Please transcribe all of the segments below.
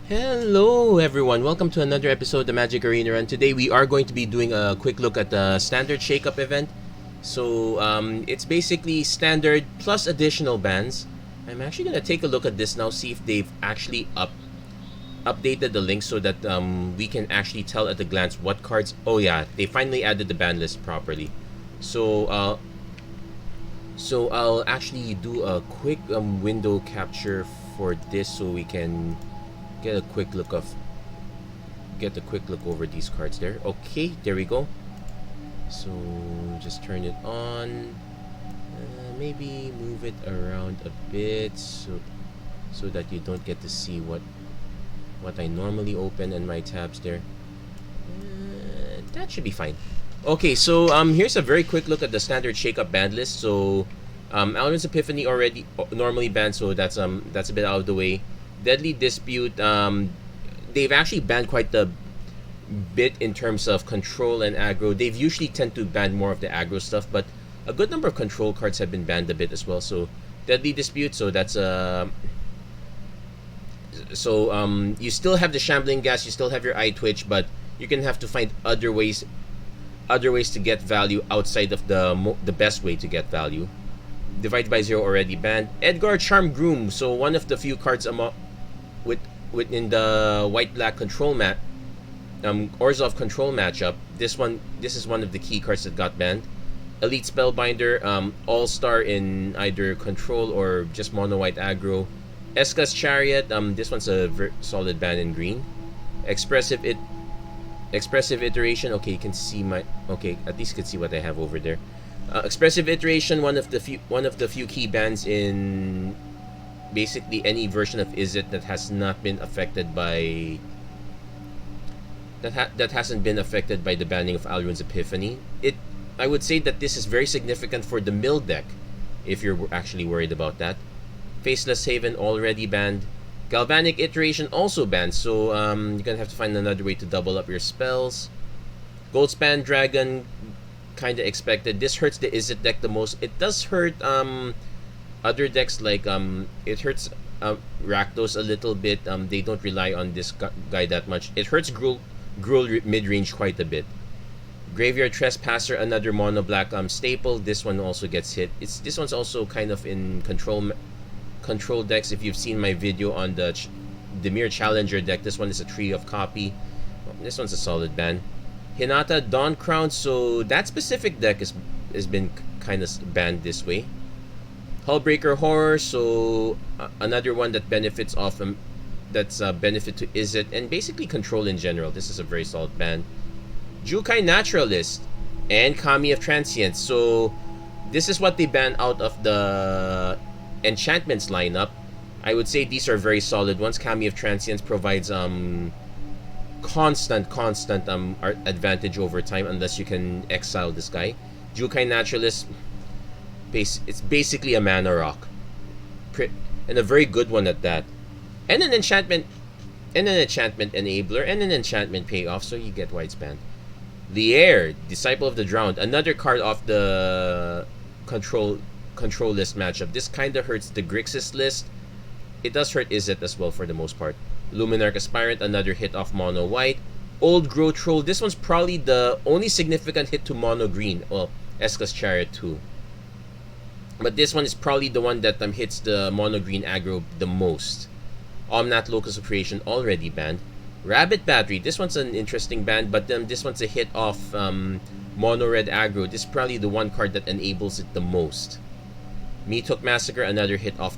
Hello everyone, welcome to another episode of MTG Arena Run. Today we are going to be doing a quick look at the Standard Shakeup event. So it's basically standard plus additional bans. I'm actually going to take a look at this now, see if they've actually updated the link so that we can actually tell at a glance what cards. Oh yeah, they finally added the ban list properly. So I'll actually do a quick window capture for this so we can get a quick look over these cards there. Okay, there we go. So just turn it on, maybe move it around a bit so that you don't get to see what I normally open in my tabs there. That should be fine. Okay, so here's a very quick look at the Standard Shakeup ban list. So Alrund's Epiphany already normally banned, so that's a bit out of the way. Deadly Dispute, they've actually banned quite a bit in terms of control and aggro. They've usually tend to ban more of the aggro stuff, but a good number of control cards have been banned a bit as well. So Deadly Dispute, so that's you still have the Shambling Gas, you still have your Eye Twitch, but you're gonna have to find other ways to get value outside of the best way to get value. Divide by Zero already banned. Edgar Charm Groom, so one of the few cards within the white-black control Orzhov control matchup. This is one of the key cards that got banned. Elite Spellbinder, All-Star in either control or just mono-white aggro. Eska's Chariot, this one's a very solid ban in green. Expressive Iteration, okay, you can see at least you can see what I have over there. Expressive Iteration, one of the few key bans in basically any version of Izzet that has not been affected by that hasn't been affected by the banning of Alrund's Epiphany. I would say that this is very significant for the mill deck, if you're actually worried about that. Faceless Haven already banned. Galvanic Iteration also banned, so you're gonna have to find another way to double up your spells. Goldspan Dragon, kinda expected. This hurts the Izzet deck the most. It does hurt other decks like it hurts Rakdos a little bit. They don't rely on this guy that much. It hurts Gruul mid-range quite a bit. Graveyard Trespasser, another mono black staple. This one also gets hit. This one's also kind of in control decks. If you've seen my video on the Dimir Challenger deck, this one is a Tree of Copy. This one's a solid ban. Hinata Dawn Crown, so that specific deck has been kind of banned this way. Hullbreaker Horror, so another one that benefits off that's a benefit to Izzet and basically control in general. This is a very solid ban. Jukai Naturalist and Kami of Transience, so this is what they ban out of the enchantments lineup. I would say these are very solid ones. Kami of Transience provides constant advantage over time unless you can exile this guy. Jukai Naturalist, it's basically a mana rock, and a very good one at that, and an enchantment enabler and an enchantment payoff, so you get why it's banned. Lier, Disciple of the Drowned, another card off the control list matchup. This kind of hurts the Grixis list. It does hurt Izzet as well for the most part. Luminarch Aspirant, another hit off mono white. Old Growth Troll, this one's probably the only significant hit to mono green. Well, Eska's Chariot too, but this one is probably the one that hits the mono green aggro the most. Omnath Locus of Creation already banned. Rabbit Battery, this one's an interesting ban, but this one's a hit off mono red aggro. This is probably the one card that enables it the most. Meathook Massacre, another hit off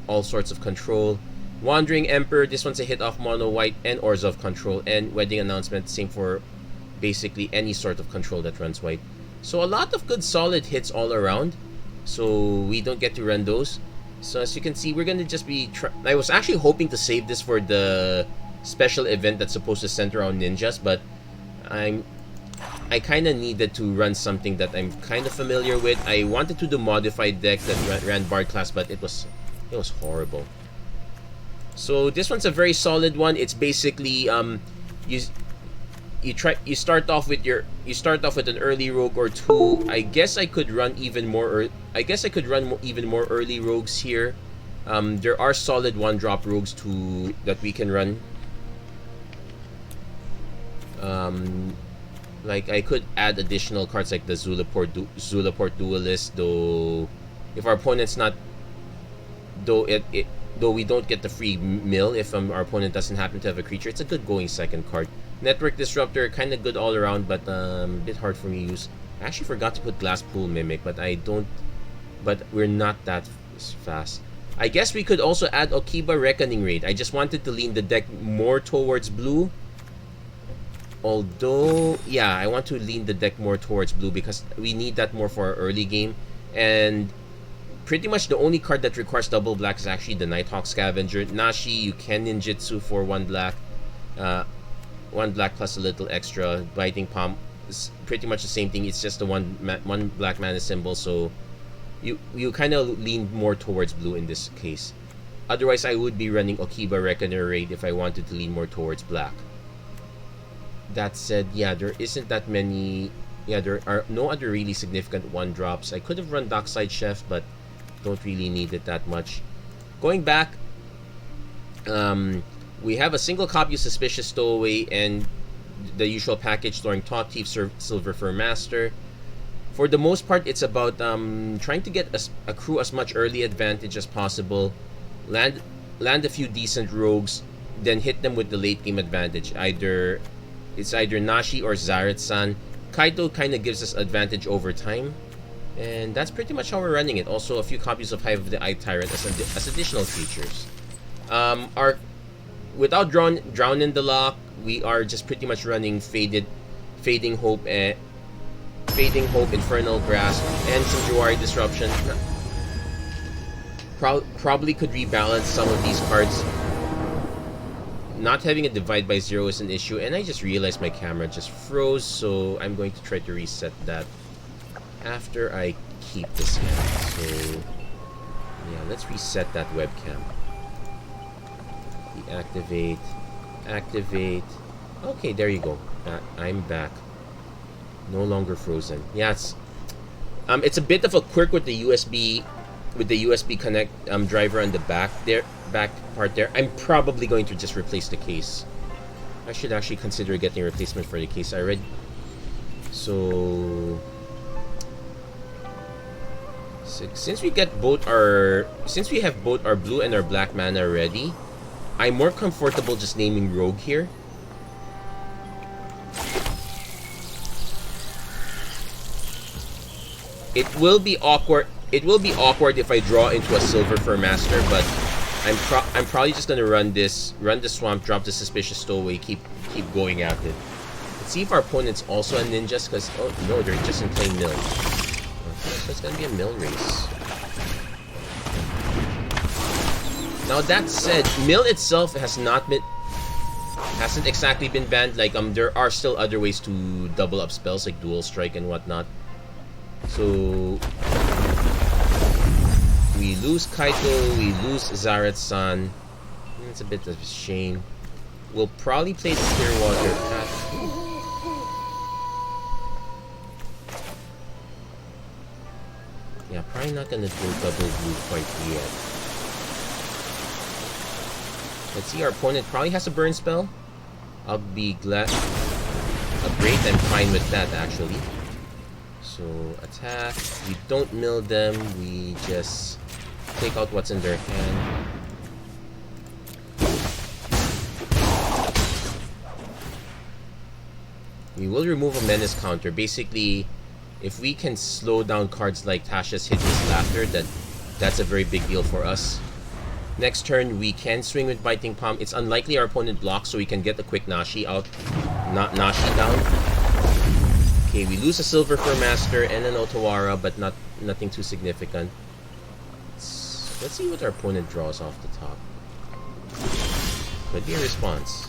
all sorts of control. Wandering Emperor, this one's a hit off mono white and Orzhov control. And Wedding Announcement, same for basically any sort of control that runs white. So a lot of good solid hits all around, so we don't get to run those. So as you can see, we're gonna just be I was actually hoping to save this for the special event that's supposed to center around ninjas, but I kind of needed to run something that I'm kind of familiar with. I wanted to do modified deck that ran Bard class, but it was horrible. So this one's a very solid one. It's basically you start off with an early rogue or two. I guess I could run even more early rogues here. There are solid 1-drop rogues that we can run Like I could add additional cards like the Zulaport Duelist, though if our opponent's not, though though we don't get the free mill if our opponent doesn't happen to have a creature, it's a good going second card. Network Disruptor, kind of good all around, but a bit hard for me to use. I actually forgot to put Glasspool Mimic, but I don't. But we're not that fast. I guess we could also add Okiba Reckoning Raid. I just wanted to lean the deck more towards blue. Although, yeah, I want to lean the deck more towards blue because we need that more for our early game. And pretty much the only card that requires double black is actually the Nighthawk Scavenger. Nashi, you can ninjutsu for 1 black. 1 black plus a little extra. Biting Palm is pretty much the same thing. It's just the one black mana symbol, so you kind of lean more towards blue in this case. Otherwise, I would be running Okiba Reckoner Raid if I wanted to lean more towards black. That said, yeah, there isn't that many. Yeah, there are no other really significant 1-drops. I could have run Dockside Chef, but don't really need it that much. Going back, we have a single copy of Suspicious Stowaway and the usual package storing Top Thief, Silver Fur Master. For the most part, it's about trying to get accrue as much early advantage as possible, land a few decent rogues, then hit them with the late game advantage. It's either Nashi or Zaret-san. Kaito kind of gives us advantage over time, and that's pretty much how we're running it. Also, a few copies of Hive of the Eye Tyrant as additional features. Without Drown in the Lock, we are just pretty much running Fading Hope, Infernal Grasp, and some Jawari Disruption. Probably could rebalance some of these cards. Not having a divide by 0 is an issue, and I just realized my camera just froze, so I'm going to try to reset that after I keep this hand. So yeah, let's reset that webcam. Deactivate, activate. Okay, there you go. I'm back. No longer frozen. Yeah, it's a bit of a quirk with the USB connect driver on the back part there. I'm probably going to just replace the case. I should actually consider getting a replacement for the case already. So since we have both our blue and our black mana ready, I'm more comfortable just naming Rogue here. It will be awkward if I draw into a Silver Fur Master, but I'm probably just gonna run the Swamp, drop the Suspicious Stowaway, keep going at it. Let's see if our opponent's also a ninja, because oh no, they're just in plain mill. Okay, so it's gonna be a mill race. Now that said, mill itself hasn't exactly been banned. Like there are still other ways to double up spells like Dual Strike and whatnot. So we lose Kaito, we lose Zaret-san. It's a bit of a shame. We'll probably play the Clearwater Path. Yeah, probably not gonna do double blue quite yet. Let's see, our opponent probably has a burn spell. I'll be glad. Great, I'm fine with that actually. So attack, we don't mill them, we just take out what's in their hand. We will remove a menace counter. Basically, if we can slow down cards like Tasha's Hideous Laughter, that's a very big deal for us. Next turn, we can swing with Biting Palm. It's unlikely our opponent blocks, so we can get a quick Nashi out. Not Nashi down. Okay, we lose a Silver Fur Master and an Otawara, but nothing too significant. Let's see what our opponent draws off the top. Could be a response.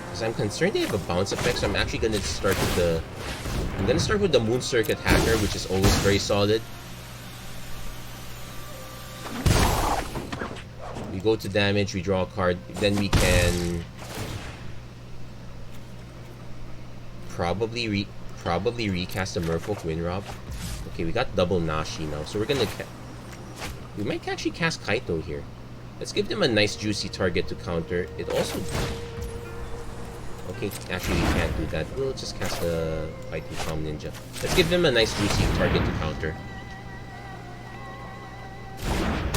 Because I'm concerned they have a bounce effect, so I'm actually going to start with the Moon Circuit Hacker, which is always very solid. We go to damage, we draw a card, then we can probably recast the Merfolk Winrob. Okay, we got double Nashi now, so we're gonna we might actually cast Kaito here. Let's give them a nice juicy target to counter. It also... Okay, actually we can't do that. We'll just cast the Fighting Palm Ninja. Let's give them a nice juicy target to counter.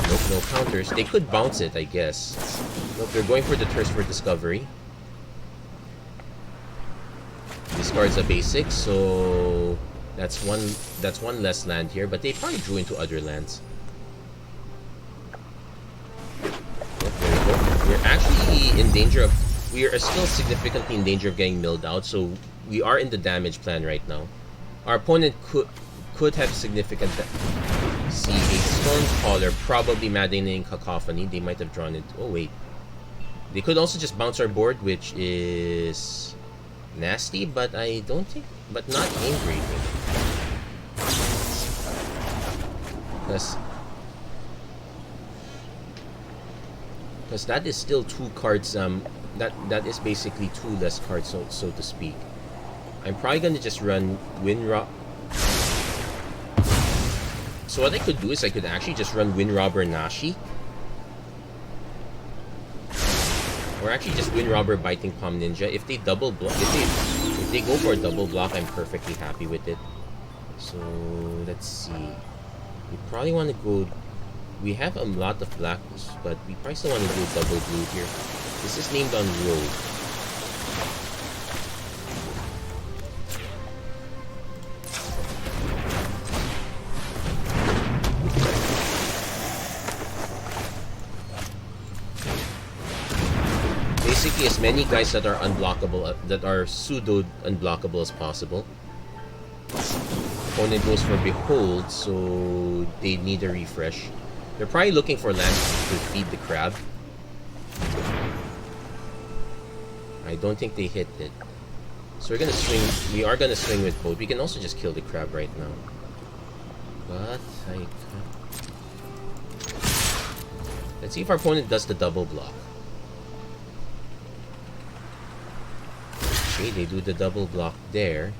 Nope, no counters. They could bounce it, I guess. Nope, they're going for the Thirst for Discovery. Discards a basic, so that's one less land here, but they probably drew into other lands. Yep, there we go. We're actually in danger of... We are still significantly in danger of getting milled out, so we are in the damage plan right now. Our opponent could have significant... See, a Stormcaller, probably Maddening Cacophony. They might have drawn it... Oh, wait. They could also just bounce our board, which is... nasty, but I don't think... But not angry. Because that is still 2 cards, that is basically 2 less cards, so to speak. I'm probably gonna just run Winrob. So what I could do is I could actually just run Winrobber Nashi. Or actually just Winrobber Biting Palm Ninja. If they double block, if they go for a double block, I'm perfectly happy with it. So let's see. We probably want to go... We have a lot of blacks, but we probably still want to do double blue here. This is named on road. Basically, as many guys that are unblockable, that are pseudo unblockable as possible. Opponent goes for Behold, so they need a refresh. They're probably looking for land to feed the crab. I don't think they hit it. So we're gonna swing. We are gonna swing with both. We can also just kill the crab right now. But I can't. Let's see if our opponent does the double block. Okay, they do the double block there.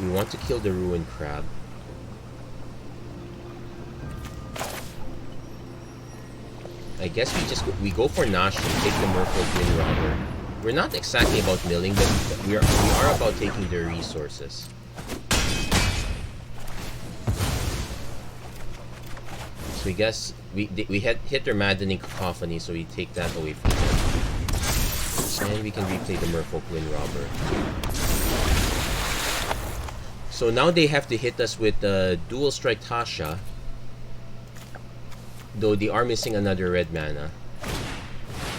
We want to kill the Ruined Crab. I guess we go for Nashi, take the Merfolk Winrobber. We're not exactly about milling, but we are about taking their resources. So we guess we hit their Maddening Cacophony, so we take that away from them. And we can replay the Merfolk Winrobber. So now they have to hit us with Dual Strike Tasha. Though they are missing another red mana.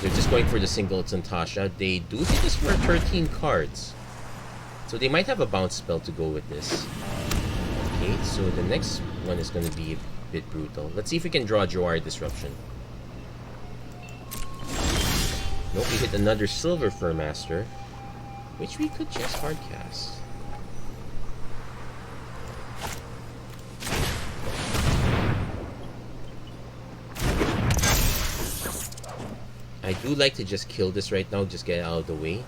They're just going for the Singleton Tasha. They do hit us for 13 cards. So they might have a bounce spell to go with this. Okay, so the next one is going to be a bit brutal. Let's see if we can draw Jawari Disruption. Nope, we hit another Silver Fur Master, which we could just hardcast. I do like to just kill this right now, just get it out of the way.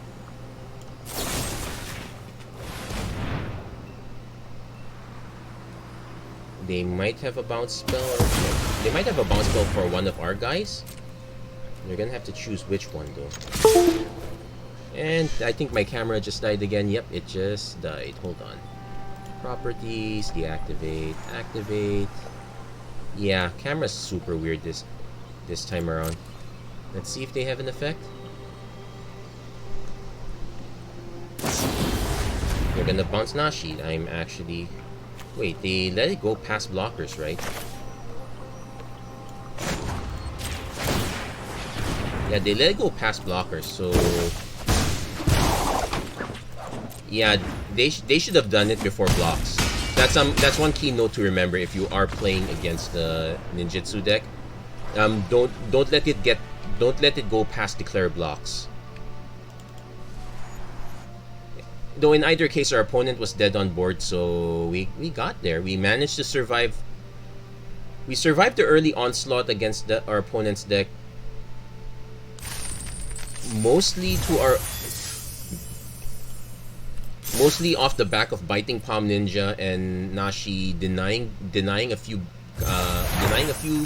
They might have a bounce spell, or they might have a bounce spell for one of our guys. They're gonna have to choose which one though. And I think my camera just died again. Yep, it just died. Hold on. Properties, deactivate, activate. Yeah, camera's super weird this time around. Let's see if they have an effect. They're gonna bounce Nashi. I'm actually... Wait, they let it go past blockers, right? Yeah, they let it go past blockers, so... Yeah, they should have done it before blocks. That's one key note to remember if you are playing against the ninjutsu deck. Don't let it go past declare blocks. Though in either case our opponent was dead on board, so we got there. We managed to survive. We survived the early onslaught against our opponent's deck. Mostly to our Mostly off the back of biting Palm Ninja and Nashi denying a few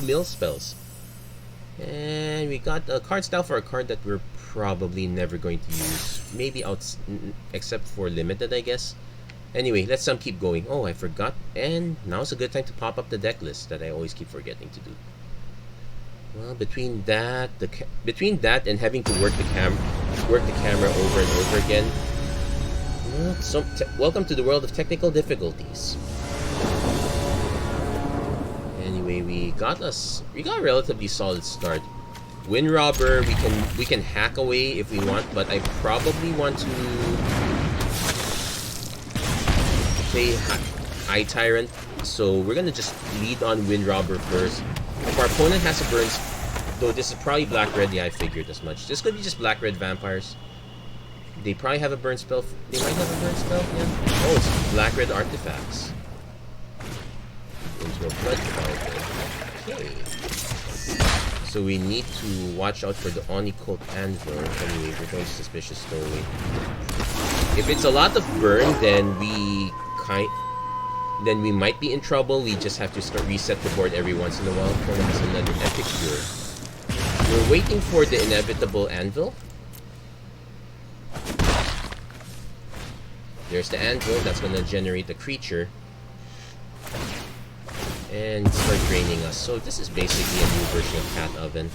mill spells. And we got a card style for a card that we're probably never going to use. Maybe except for limited, I guess. Anyway, let's keep going. Oh, I forgot. And now's a good time to pop up the deck list that I always keep forgetting to do. Well, between that and having to work the camera over and over again. Well, welcome to the world of technical difficulties. Anyway, we got a relatively solid start. Wind Robber, we can hack away if we want, but I probably want to play Eye Tyrant, so we're gonna just lead on Wind Robber first. If our opponent has a burn, though this is probably black-red, yeah, I figured as much. This could be just black-red vampires. They probably have a burn spell. They might have a burn spell, yeah. Oh, it's black-red artifacts. Into a blood fountain. Okay. So we need to watch out for the Oni-Cult Anvil. Anyway, we're going suspicious stowaway. If it's a lot of burn, then we might be in trouble. We just have to reset the board every once in a while. Opponent has another Epicure. We're waiting for the inevitable Anvil. There's the Anvil. That's going to generate a creature and start draining us. So this is basically a new version of Cat Oven.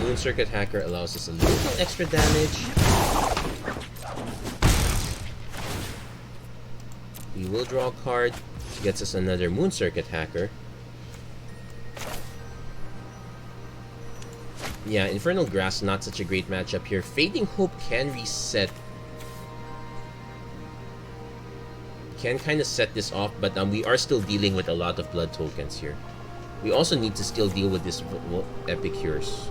Moon Circuit Hacker allows us a little extra damage. We will draw a card, which gets us another Moon Circuit Hacker. Yeah, Infernal Grass, not such a great matchup here. Fading Hope can reset. Can kind of set this off, but we are still dealing with a lot of blood tokens here. We also need to still deal with this Epicures.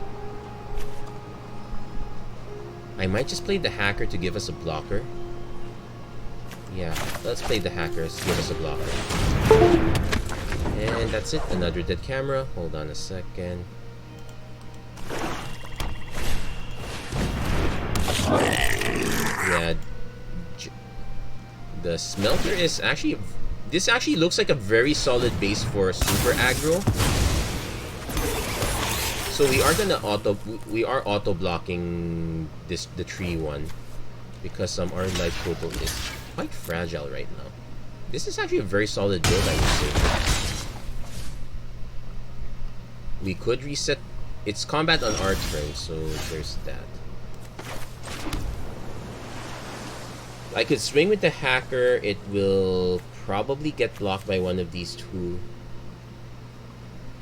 I might just play the Hacker to give us a blocker. Yeah, let's play the Hacker to give us a blocker. And that's it, another dead camera. Hold on a second. Yeah, the Smelter is actually... This actually looks like a very solid base for super aggro. So we are auto blocking the tree one because our life total is quite fragile right now. This is actually a very solid build, I would say. We could reset. It's combat on our turn, so there's that. I could swing with the Hacker. It will probably get blocked by one of these two.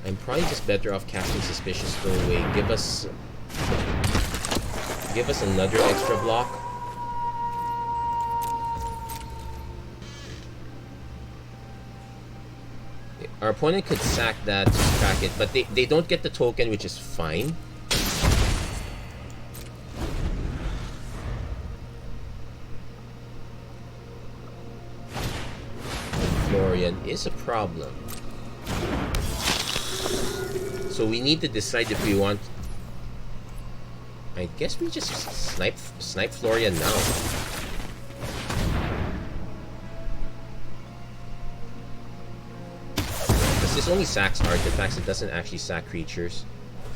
I'm probably just better off casting Suspicious Stowaway. Give us another extra block. Our opponent could sack that to crack it, but they don't get the token, which is fine. Florian is a problem. So we need to decide if we want... I guess we just snipe Florian now. Because this only sacks artifacts, it doesn't actually sack creatures.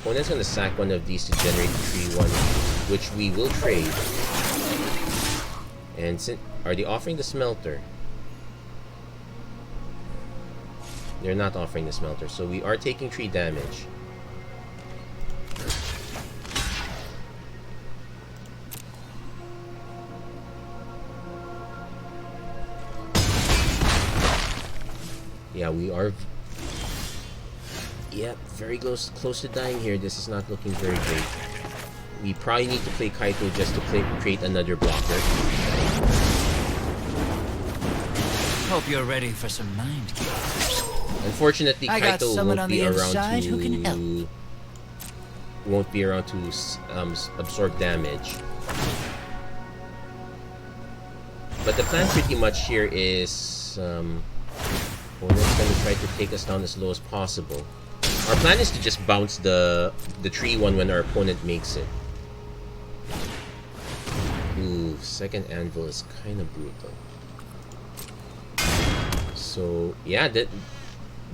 Opponent's gonna sack one of these to generate the 3-1, which we will trade. And are they offering the Smelter? They're not offering the Smelter, so we are taking 3 damage. Yeah, we are... Yep, very close to dying here. This is not looking very great. We probably need to play Kaito just to create another blocker. Hope you're ready for some mind games. Unfortunately, Kaito won't be around to absorb damage. But the plan pretty much here is opponent's gonna try to take us down as low as possible. Our plan is to just bounce the tree one when our opponent makes it. Ooh, second anvil is kind of brutal. So yeah,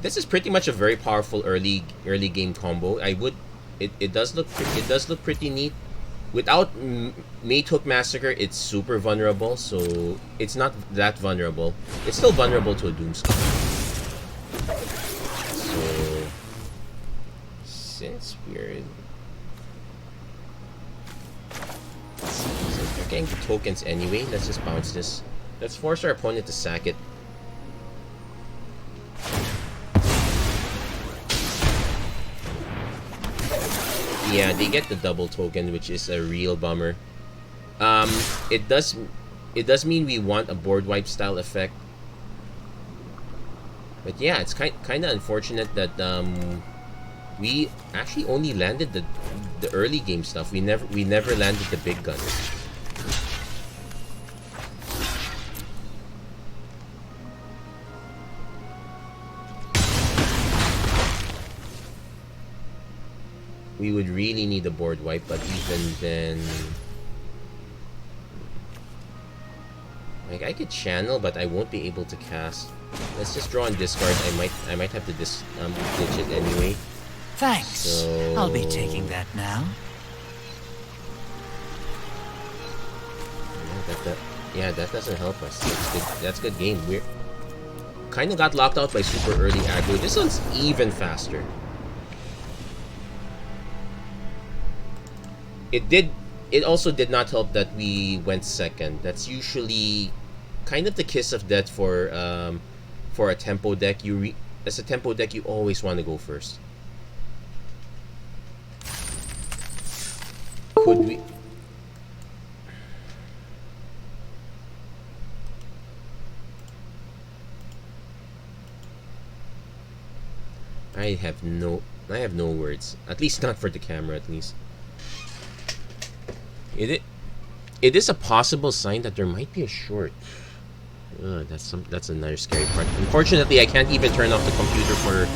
this is pretty much a very powerful early game combo. It does look pretty neat. Without Mate Hook Massacre, it's super vulnerable, so it's not that vulnerable. It's still vulnerable to a Doomskull. So since we're getting the tokens anyway, let's just bounce this. Let's force our opponent to sack it. Yeah, they get the double token, which is a real bummer. It does mean we want a board wipe style effect. But yeah, it's kind of unfortunate that we actually only landed the early game stuff. We never landed the big guns. We would really need a board wipe, but even then, like, I could channel, but I won't be able to cast. Let's just draw and discard. I might have to ditch it anyway. Thanks. So I'll be taking that now. Yeah, that doesn't help us. That's good game. We're kind of got locked out by super early aggro. This one's even faster. It also did not help that we went second. That's usually kind of the kiss of death for a tempo deck. As a tempo deck, you always want to go first. Could we? I have no words. At least not for the camera. At least. It is a possible sign that there might be a short. That's another scary part. Unfortunately, I can't even turn off the computer for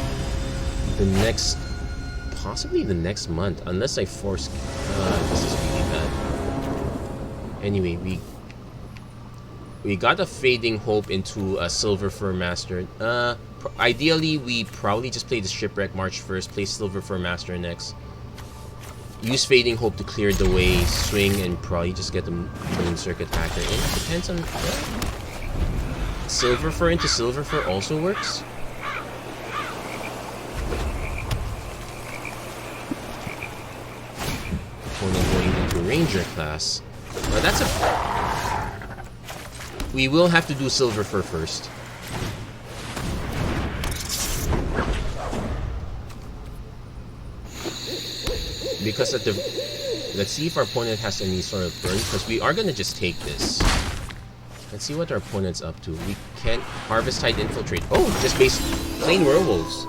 possibly the next month, unless I force. This is really bad. Anyway, we got a Fading Hope into a Silver Fur Master. Ideally, we probably just play the Shipwreck March first, play Silver Fur Master next. Use Fading Hope to clear the way, swing, and probably just get the Moon Circuit Hacker in. Depends on... Silver Fur into Silver Fur also works? Opponent going into Ranger class. Now that's a... We will have to do Silver Fur first. Because let's see if our opponent has any sort of burn, because we are gonna just take this. Let's see what our opponent's up to. We can't Harvest Tide Infiltrate. Oh, just plain werewolves.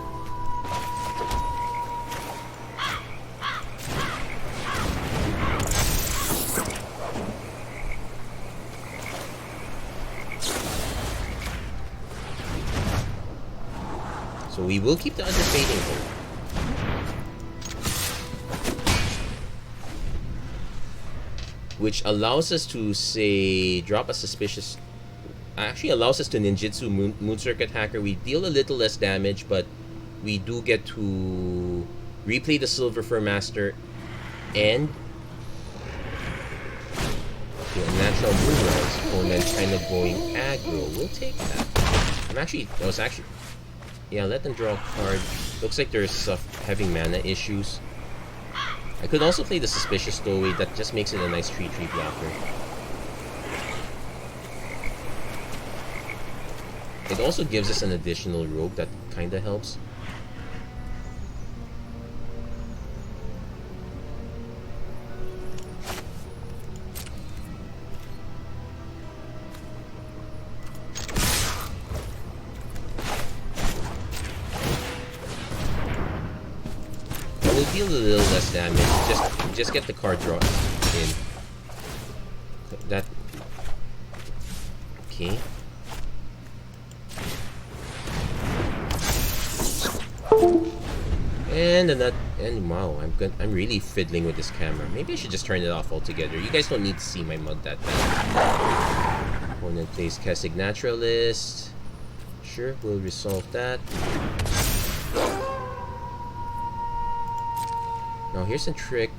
So we will keep the other Fading Hope. Which allows us to, say, drop a suspicious... Actually allows us to ninjutsu Moon Circuit Hacker. We deal a little less damage, but we do get to replay the Silver Fur Master and... Okay, a natural Moonrise opponent kind of going aggro. We'll take that. Yeah, let them draw a card. Looks like they're having mana issues. I could also play the Suspicious Stowaway. That just makes it a nice 3/3 blocker. It also gives us an additional rogue that kinda helps. We'll deal a little less damage. Just get the card draw in. That. Okay. And wow, I'm really fiddling with this camera. Maybe I should just turn it off altogether. You guys don't need to see my mug that bad. Opponent plays Kesig Naturalist. Sure, we'll resolve that. Now here's a trick.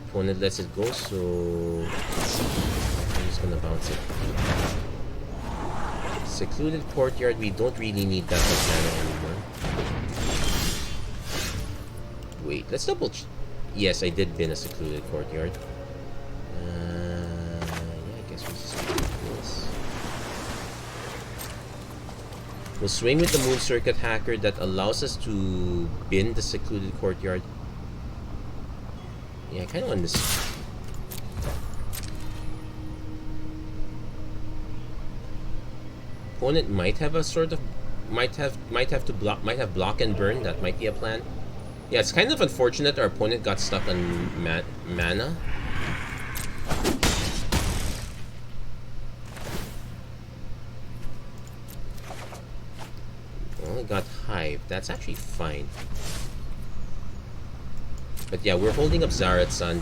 Opponent lets it go, so I'm just gonna bounce it. Secluded Courtyard, we don't really need that much mana anymore. Wait, let's double yes, I did bin a Secluded Courtyard. Yeah, I guess we'll just do this. We'll swing with the Moon Circuit Hacker that allows us to bin the Secluded Courtyard. Yeah, I kind of want this. Opponent might have a sort of might have block and burn. That might be a plan. Yeah, it's kind of unfortunate our opponent got stuck on mana. Only got Hive. That's actually fine. But yeah, we're holding up Zarat's-san.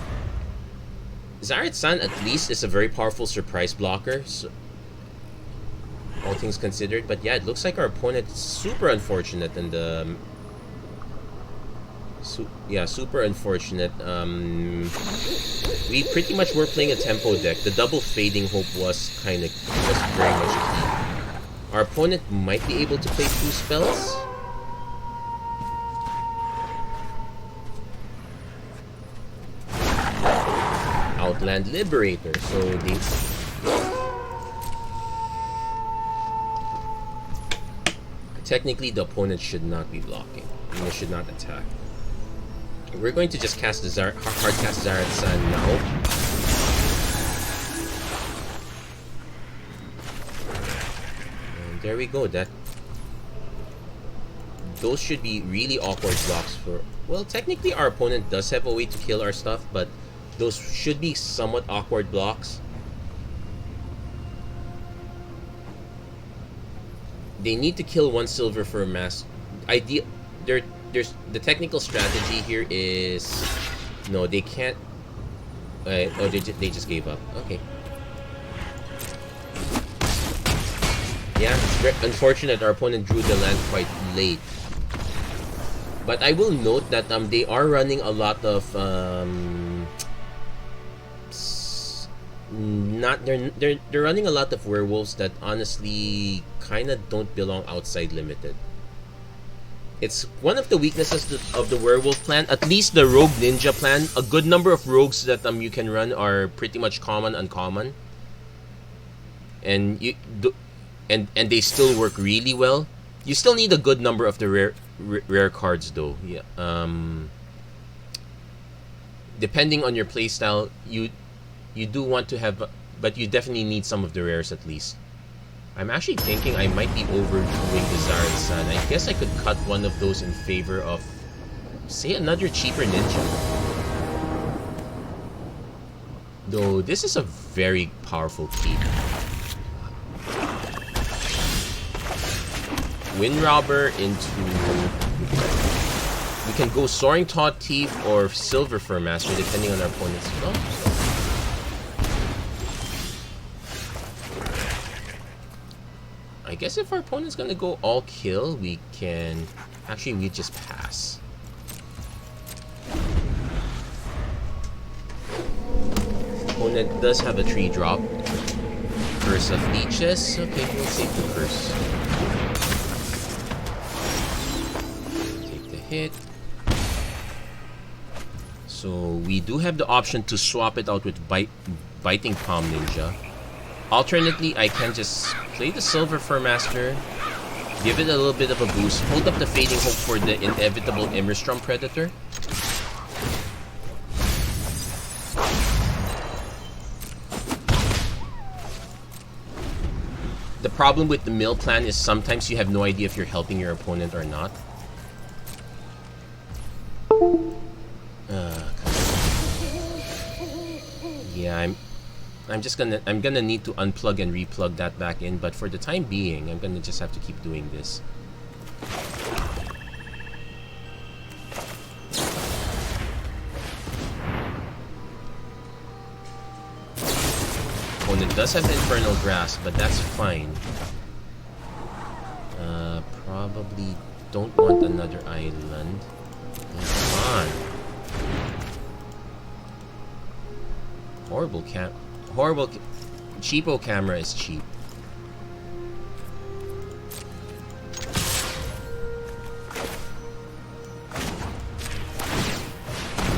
Zarat's-san at least is a very powerful surprise blocker, so, all things considered. But yeah, it looks like our opponent is super unfortunate in the... yeah, super unfortunate. We pretty much were playing a tempo deck. The double Fading Hope was very much key. Our opponent might be able to play 2 spells. Outland Liberator, so they... Technically, the opponent should not be blocking. They should not attack. We're going to just cast the hardcast Zarat's-san now. And there we go. Those should be really awkward blocks for... Well, technically our opponent does have a way to kill our stuff, but those should be somewhat awkward blocks. They need to kill 1 silver for a mass. There's the technical strategy here is no, they can't. Oh, they just gave up. Okay. Yeah, it's very unfortunate. Our opponent drew the land quite late. But I will note that they are running a lot of they're running a lot of werewolves that honestly kind of don't belong outside limited. It's one of the weaknesses of the werewolf plan. At least the rogue ninja plan, a good number of rogues that you can run are pretty much uncommon, and and they still work really well. You still need a good number of the rare cards though. Yeah. Depending on your playstyle, you do want to have, but you definitely need some of the rares at least. I'm actually thinking I might be overdoing the Zarat's-san. I guess I could cut one of those in favor of, say, another cheaper ninja. Though this is a very powerful key. Wind Robber into... We can go Soaring Taught Thief or Silver Fur Master depending on our opponent's... I guess if our opponent's gonna go all kill, we can... Actually, we just pass. Opponent does have a 3-drop. Curse of Leeches. Okay, we'll take the curse. Take the hit. So we do have the option to swap it out with Biting Palm Ninja. Alternately, I can just play the Silver Fur Master, give it a little bit of a boost, hold up the Fading Hope for the inevitable Immerstrom Predator. The problem with the mill plan is sometimes you have no idea if you're helping your opponent or not. Yeah, I'm gonna need to unplug and replug that back in, but for the time being, I'm gonna just have to keep doing this. opponent does have Infernal Grasp, but that's fine. Probably don't want another island. Come on. Cheapo camera is cheap.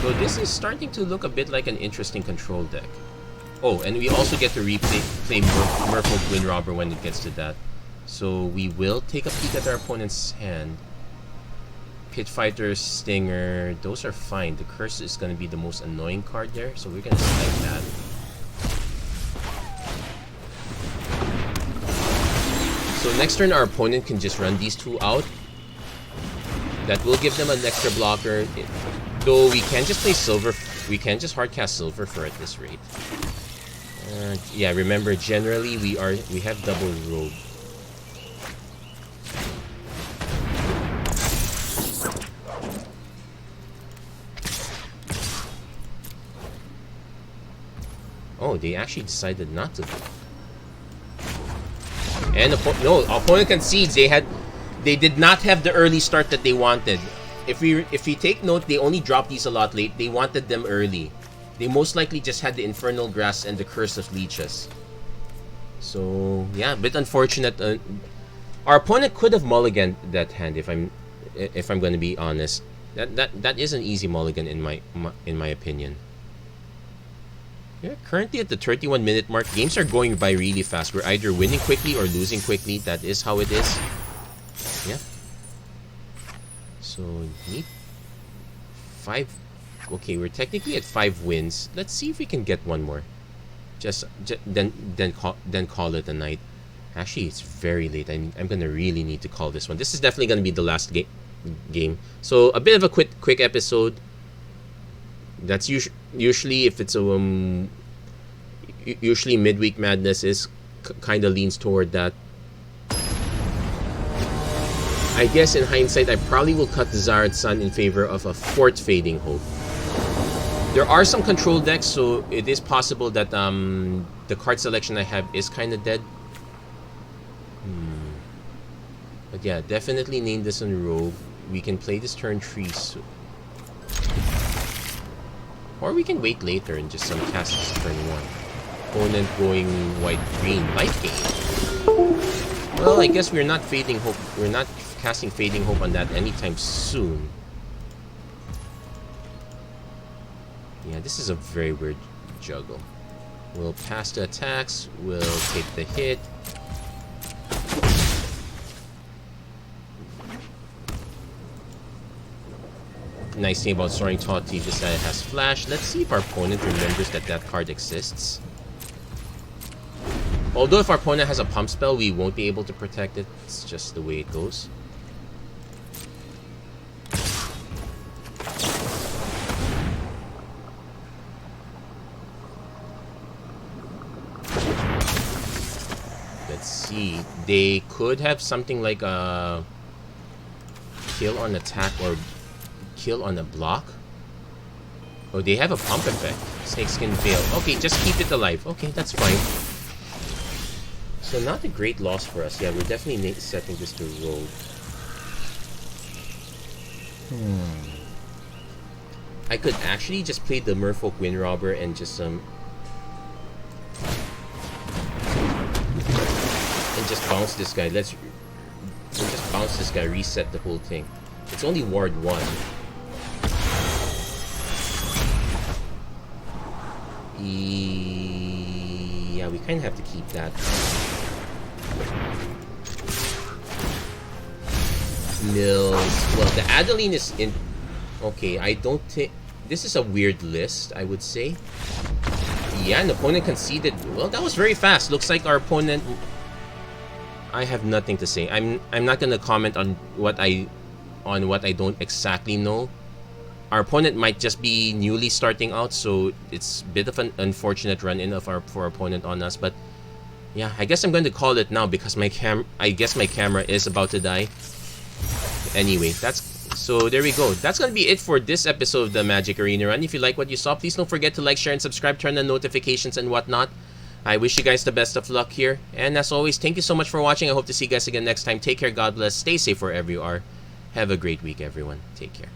So this is starting to look a bit like an interesting control deck. Oh, and we also get to play Merfolk Wind Robber when it gets to that. So we will take a peek at our opponent's hand. Pit Fighter, Stinger, those are fine. The Curse is going to be the most annoying card there, so we're going to select that. So next turn our opponent can just run these two out. That will give them an extra blocker. Though we can just play Silver, we can just hardcast Silver for at this rate. Yeah, remember generally we have double rogue. Oh, they actually decided not to. And opponent concedes. They did not have the early start that they wanted. If we take note, they only dropped these a lot late. They wanted them early. They most likely just had the Infernal Grasp and the Curse of Leeches. So yeah, a bit unfortunate. Our opponent could have mulliganed that hand if I'm going to be honest. That is an easy mulligan in my opinion. Yeah, currently at the 31-minute mark, games are going by really fast. We're either winning quickly or losing quickly. That is how it is. Yeah. So need 5. Okay, we're technically at 5 wins. Let's see if we can get one more. Then call it a night. Actually, it's very late. I'm gonna really need to call this one. This is definitely gonna be the last game. So a bit of a quick episode. That's usually if it's a usually midweek madness is kind of leans toward that. I guess in hindsight, I probably will cut the Zarad Sun in favor of a 4th Fading Hope. There are some control decks, so it is possible that the card selection I have is kind of dead. But yeah, definitely name this on Rogue. We can play this turn 3 soon. Or we can wait later and just some cast this turn 1. Opponent going white-green. Life gain. Well, I guess we're not Fading Hope. We're not casting Fading Hope on that anytime soon. Yeah, this is a very weird juggle. We'll pass the attacks. We'll take the hit. Nice thing about Soaring Taught is that it has flash. Let's see if our opponent remembers that card exists. Although if our opponent has a pump spell, we won't be able to protect it. It's just the way it goes. Let's see. They could have something like a kill on attack or kill on a block. Oh, they have a pump effect. Snakeskin fail. Okay, just keep it alive. Okay, that's fine. So not a great loss for us. Yeah, we're definitely setting this to roll. I could actually just play the Merfolk Wind Robber and just bounce this guy. Let's just bounce this guy, reset the whole thing. It's only Ward 1. Yeah, we kind of have to keep that. Mills. Well, the Adeline is in. Okay, I don't think this is a weird list, I would say. Yeah, an opponent conceded. Well, that was very fast. Looks like our opponent. I have nothing to say. I'm not gonna comment on what I don't exactly know. Our opponent might just be newly starting out, so it's a bit of an unfortunate run-in for our opponent on us. But yeah, I guess I'm going to call it now because I guess my camera is about to die. Anyway, so there we go. That's gonna be it for this episode of the Magic Arena Run. If you like what you saw, please don't forget to like, share, and subscribe. Turn on notifications and whatnot. I wish you guys the best of luck here. And as always, thank you so much for watching. I hope to see you guys again next time. Take care. God bless. Stay safe wherever you are. Have a great week, everyone. Take care.